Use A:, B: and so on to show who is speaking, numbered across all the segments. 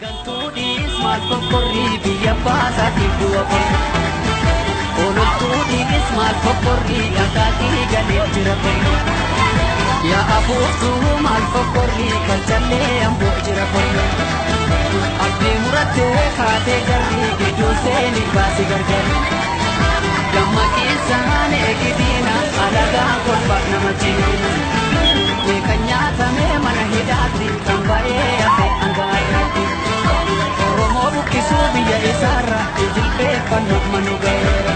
A: Gantuudhiis maal fokkorrii biyya baasaatiif du'a qonna. Ololtuudhiis maal fokkorrii dhaqaatii galee jira qonna. Yaa afuuftuu maal fokkorrii kan callee amboo jira qonna. Abdii murattee kaatee garrii gidduu seenii baasii gargari. Gammaqiinsaan eegidiina alagaa kolfaaf nama jiina. Kan nyaatamee mana hidhaatti kan ba'ee hafe hangaarratti. Oromoo buqqisuu biyya isaarra jilbeeffannoo manu ga'eera.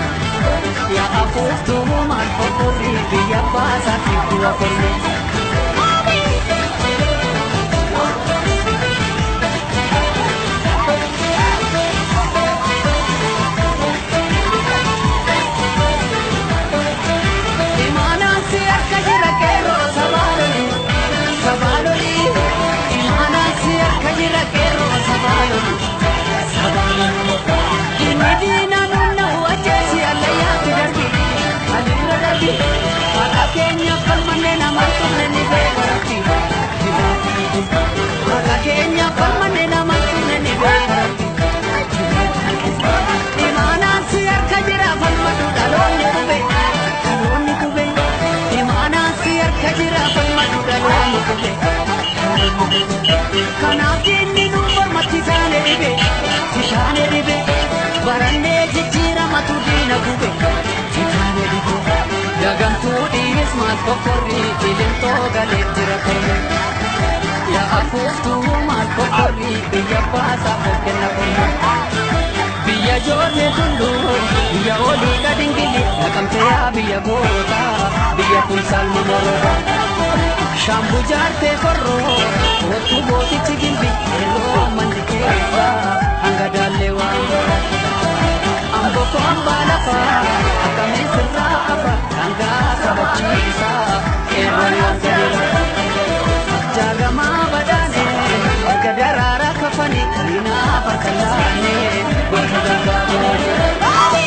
A: Yaa afuuftuu maal fokkorrii biyya baasaatiif du'a qonna. Gantuudhiis maal fokkorrii ilintoo galee jira qonna. Yaa afuuftuu maal fokkorrii biyya baasaaf of kenna qonna. Biyya joorree tulluu biyya olii gadingili naqamtee yaa biyya goota biyya kun salma moroota. Shaambuu jaartee korroo wattuu bootichi gilbi yeroo manni keessa hanga daallee waan godha. Amboko ambaa lafaa akkamiin sirraa qaba dhangaa sabachiisa qeerroon yoo galeera. Jaagamaa badaanee erga daraaraa kafanii diinaa farkallaanee gosa gargaaru.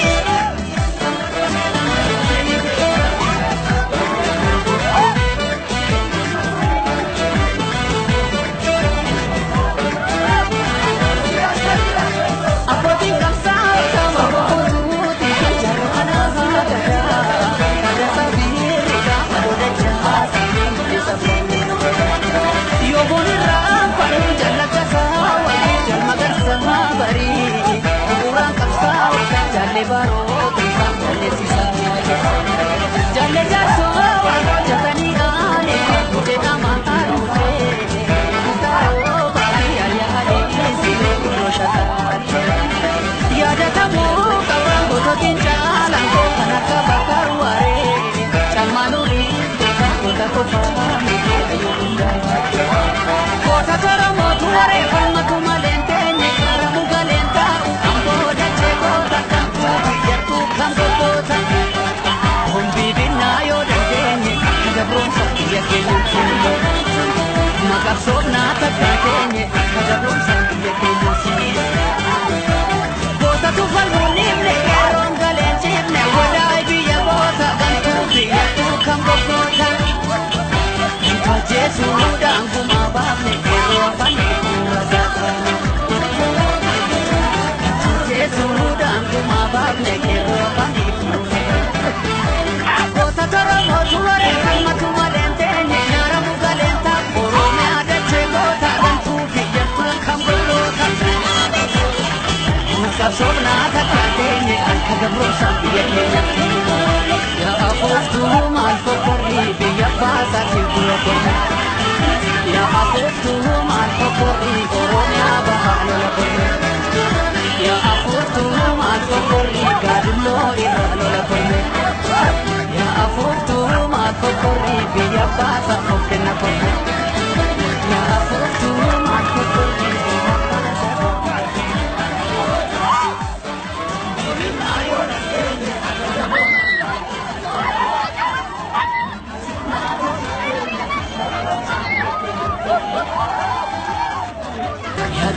A: Makabsoofnaa takkaa keenye kadhabumsaan biyya keenya siine. Gootatu falmuunniifne qeerroon galeensiifne wadaay biyya goota gantuu biyyattuu kan bokkoota. Jechuudhaan gumaa baafne qeerroo afanii fuula saaqaane. Jechuudhaan gumaa baafne qeerroo afanii fuula. Goota Oromoo tumaree falmatu malee teenye naara mugaleen Oromiyaa dachee goota gantuu biyyattuu kan bokkoota. Makabsoofnaa takkaa keenye akka gabroomsaan biyya keenya siine. Yaa afuuftuu maal fokkorrii biyya baasaatiif du'a qonna. Yaa afuuftuu maal fokkorrii Oromiyaa bahaa lola qonna. Yaa afuuftuu maal fokkorrii gaadilloo irraa lola qonna. Yaa afuuftuu maal fokkorrii biyya baasaaf of kenna qonna. Yaa afuuftuu maal fokkorrii biyya baasaaf of kenna qonna.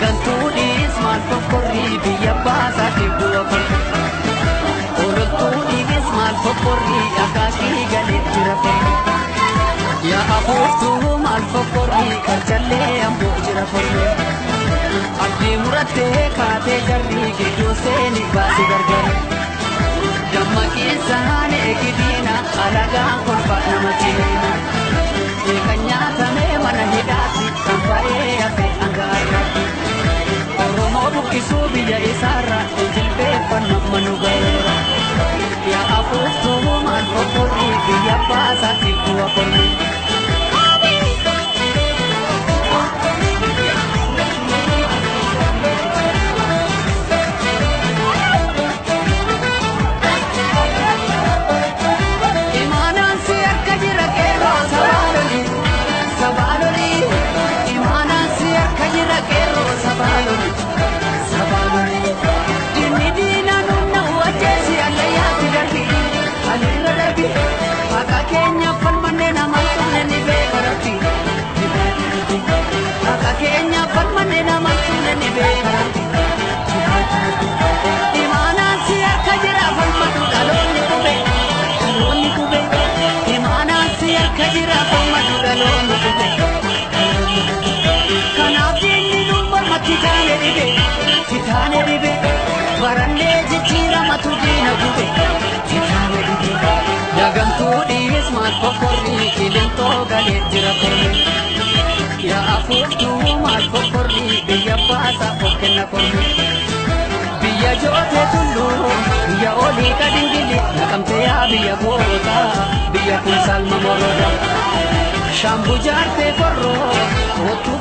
A: Gantuudhiis maal fokkorrii biyya baasaatiif du'a qonna. Ololtuudhiis maal fokkorrii akaakii galee jira qonna. Yaa afuuftuu maal fokkorrii kan callee amboo jira qonna. Abdii muratte kaate jarri gidduu seeni baasi gargar dammaqiinsaan eegidina alagaan kolfa namatti kan nyaatame mana hidhaatti kan ba'ee hafe angaarratti Oromoo buqqisuu biyya isaarra jilbeeffannu manu ga'eera yaa afuuftuu maal fofforri biyya baasaatti bu'a qolli Yagamtuu dhiis maal fofforri qilintoo galee jira kormi yaa afuuftuu maal fofforri biyya baasa of kenna kormi biyya jootee tulluu biyya olii kadingili naqamtee yaa biyya goota biyya kun salma moroda shambu jaartee korroo kootu